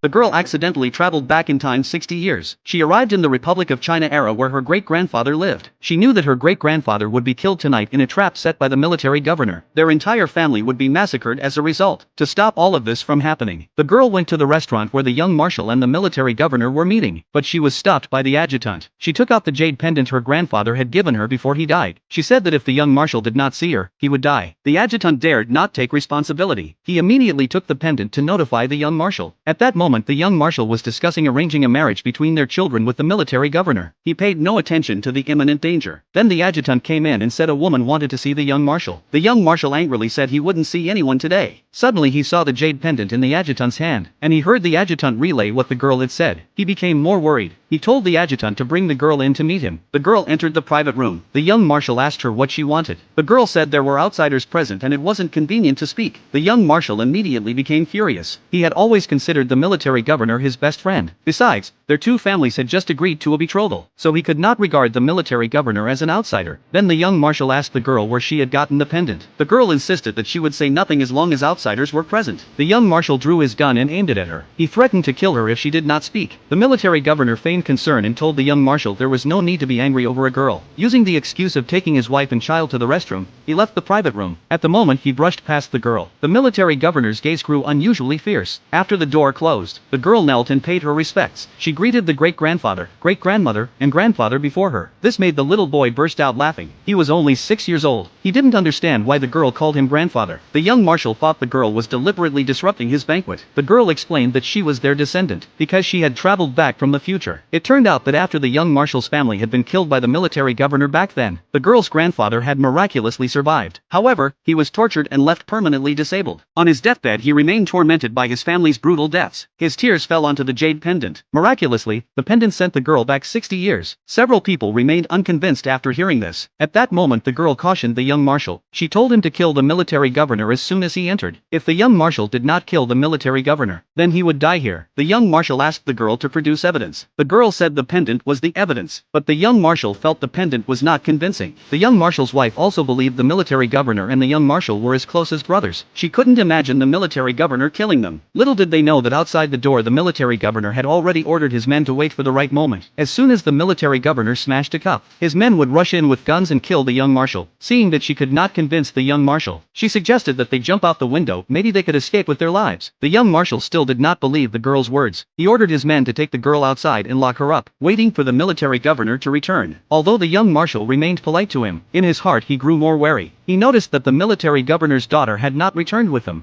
The girl accidentally traveled back in time 60 years. She arrived in the Republic of China era where her great-grandfather lived. She knew that her great-grandfather would be killed tonight in a trap set by the military governor. Their entire family would be massacred as a result. To stop all of this from happening, the girl went to the restaurant where the young marshal and the military governor were meeting, but she was stopped by the adjutant. She took out the jade pendant her grandfather had given her before he died. She said that if the young marshal did not see her, he would die. The adjutant dared not take responsibility. He immediately took the pendant to notify the young marshal. At that moment, the young marshal was discussing arranging a marriage between their children with the military governor. He paid no attention to the imminent danger. Then the adjutant came in and said a woman wanted to see the young marshal. The young marshal angrily said he wouldn't see anyone today. Suddenly he saw the jade pendant in the adjutant's hand, and he heard the adjutant relay what the girl had said. He became more worried. He told the adjutant to bring the girl in to meet him. The girl entered the private room. The young marshal asked her what she wanted. The girl said there were outsiders present and it wasn't convenient to speak. The young marshal immediately became furious. He had always considered the military governor his best friend. Besides, their two families had just agreed to a betrothal, so he could not regard the military governor as an outsider. Then the young marshal asked the girl where she had gotten the pendant. The girl insisted that she would say nothing as long as outsiders were present. The young marshal drew his gun and aimed it at her. He threatened to kill her if she did not speak. The military governor feigned concern and told the young marshal there was no need to be angry over a girl. Using the excuse of taking his wife and child to the restroom, he left the private room. At the moment he brushed past the girl, the military governor's gaze grew unusually fierce. After the door closed, the girl knelt and paid her respects. She greeted the great-grandfather, great-grandmother, and grandfather before her. This made the little boy burst out laughing. He was only 6 years old. He didn't understand why the girl called him grandfather. The young marshal thought the girl was deliberately disrupting his banquet. The girl explained that she was their descendant, because she had traveled back from the future. It turned out that after the young marshal's family had been killed by the military governor back then, the girl's grandfather had miraculously survived. However, he was tortured and left permanently disabled. On his deathbed he remained tormented by his family's brutal deaths. His tears fell onto the jade pendant. Miraculously, the pendant sent the girl back 60 years. Several people remained unconvinced after hearing this. At that moment the girl cautioned the young marshal. She told him to kill the military governor as soon as he entered. If the young marshal did not kill the military governor, then he would die here. The young marshal asked the girl to produce evidence. The girl said the pendant was the evidence, but the young marshal felt the pendant was not convincing. The young marshal's wife also believed the military governor and the young marshal were as close as brothers. She couldn't imagine the military governor killing them. Little did they know that outside the door the military governor had already ordered his men to wait for the right moment. As soon as the military governor smashed a cup, his men would rush in with guns and kill the young marshal. Seeing that she could not convince the young marshal, she suggested that they jump out the window, maybe they could escape with their lives. The young marshal still did not believe the girl's words. He ordered his men to take the girl outside and lock her up, waiting for the military governor to return. Although the young marshal remained polite to him, in his heart he grew more wary. He noticed that the military governor's daughter had not returned with him.